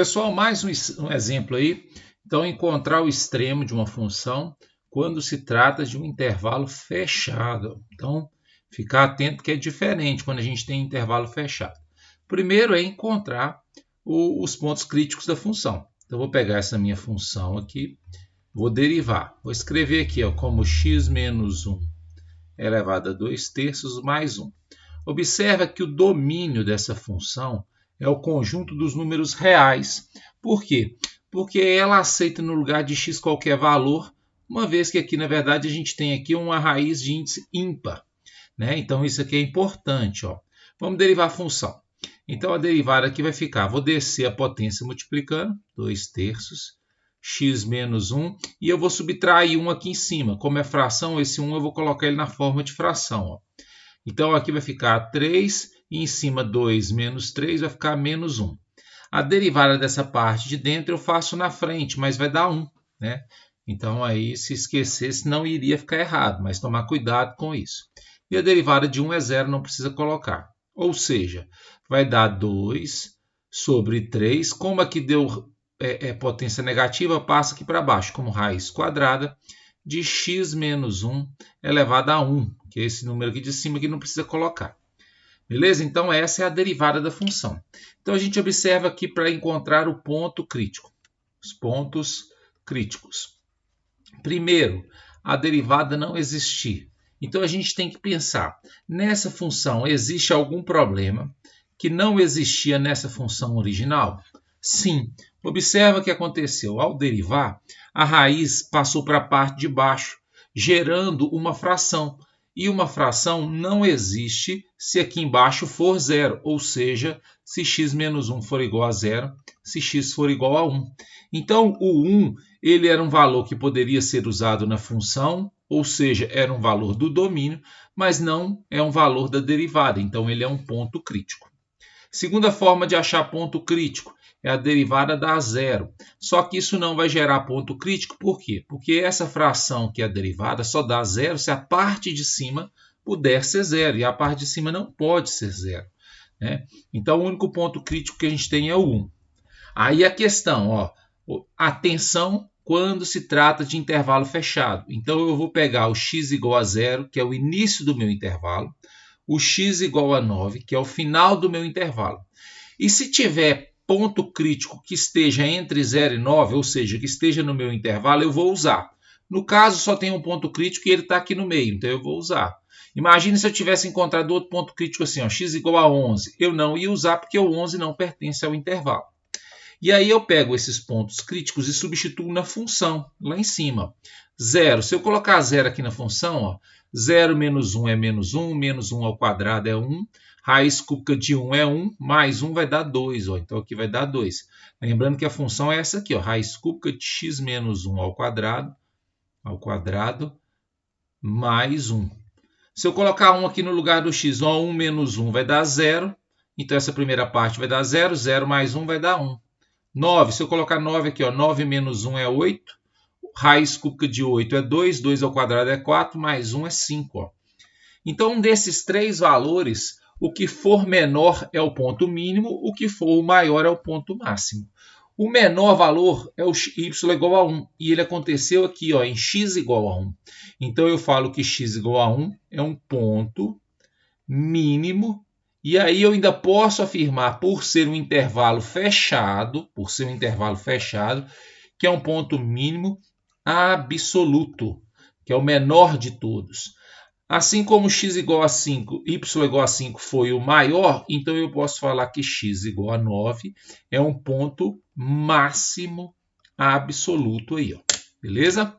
pessoal, mais um exemplo aí. Então, encontrar o extremo de uma função quando se trata de um intervalo fechado. Então, ficar atento que é diferente quando a gente tem intervalo fechado. Primeiro é encontrar os pontos críticos da função. Então, vou pegar essa minha função aqui, vou derivar. Vou escrever aqui como x menos 1 elevado a 2/3 mais 1. Observa que o domínio dessa função é o conjunto dos números reais. Por quê? Porque ela aceita no lugar de x qualquer valor, uma vez que aqui, na verdade, a gente tem aqui uma raiz de índice ímpar, né? Então, isso aqui é importante. Ó. Vamos derivar a função. Então, a derivada aqui vai ficar, vou descer a potência multiplicando, 2/3, x menos 1, e eu vou subtrair 1 aqui em cima. Como é fração, esse 1 eu vou colocar ele na forma de fração. Ó. Então, aqui vai ficar 3, e em cima 2 menos 3 vai ficar menos 1. A derivada dessa parte de dentro eu faço na frente, mas vai dar 1. Né? Então, aí, se esquecesse, não iria ficar errado, mas tomar cuidado com isso. E a derivada de 1 é 0, não precisa colocar. Ou seja, vai dar 2 sobre 3. Como aqui deu potência negativa, passa aqui para baixo, como raiz quadrada de x menos 1 elevado a 1, que é esse número aqui de cima que não precisa colocar. Beleza? Então, essa é a derivada da função. Então, a gente observa aqui para encontrar o ponto crítico. Os pontos críticos. Primeiro, a derivada não existir. Então, a gente tem que pensar, nessa função existe algum problema que não existia nessa função original? Sim. Observa o que aconteceu. Ao derivar, a raiz passou para a parte de baixo, gerando uma fração. E uma fração não existe se aqui embaixo for zero, ou seja, se x menos 1 for igual a zero, se x for igual a 1. Então, o 1 ele era um valor que poderia ser usado na função, ou seja, era um valor do domínio, mas não é um valor da derivada, então ele é um ponto crítico. Segunda forma de achar ponto crítico é a derivada dar zero. Só que isso não vai gerar ponto crítico, por quê? Porque essa fração que é a derivada só dá zero se a parte de cima puder ser zero, e a parte de cima não pode ser zero. Né? Então, o único ponto crítico que a gente tem é o 1. Aí a questão, ó, atenção quando se trata de intervalo fechado. Então, eu vou pegar o x igual a zero, que é o início do meu intervalo, o x igual a 9, que é o final do meu intervalo. E se tiver ponto crítico que esteja entre 0 e 9, ou seja, que esteja no meu intervalo, eu vou usar. No caso, só tem um ponto crítico e ele está aqui no meio, então eu vou usar. Imagine se eu tivesse encontrado outro ponto crítico assim, ó, x igual a 11. Eu não ia usar porque o 11 não pertence ao intervalo. E aí eu pego esses pontos críticos e substituo na função, lá em cima. 0. Se eu colocar 0 aqui na função, ó, 0 menos 1 é menos 1, menos 1 ao quadrado é 1, raiz cúbica de 1 é 1, mais 1 vai dar 2. Ó, então aqui vai dar 2. Lembrando que a função é essa aqui, ó, raiz cúbica de x menos 1 ao quadrado, mais 1. Se eu colocar 1 aqui no lugar do x, ó, 1 menos 1 vai dar 0. Então essa primeira parte vai dar 0, 0 mais 1 vai dar 1. 9, se eu colocar 9 aqui, ó, 9 menos 1 é 8. Raiz cúbica de 8 é 2, 2 ao quadrado é 4, mais 1 é 5. Ó. Então, desses três valores, o que for menor é o ponto mínimo, o que for o maior é o ponto máximo. O menor valor é o y igual a 1, e ele aconteceu aqui ó, em x igual a 1. Então, eu falo que x igual a 1 é um ponto mínimo, e aí eu ainda posso afirmar, por ser um intervalo fechado, que é um ponto mínimo absoluto, que é o menor de todos. Assim como x igual a 5, y igual a 5 foi o maior, então eu posso falar que x igual a 9 é um ponto máximo absoluto aí, ó. Beleza?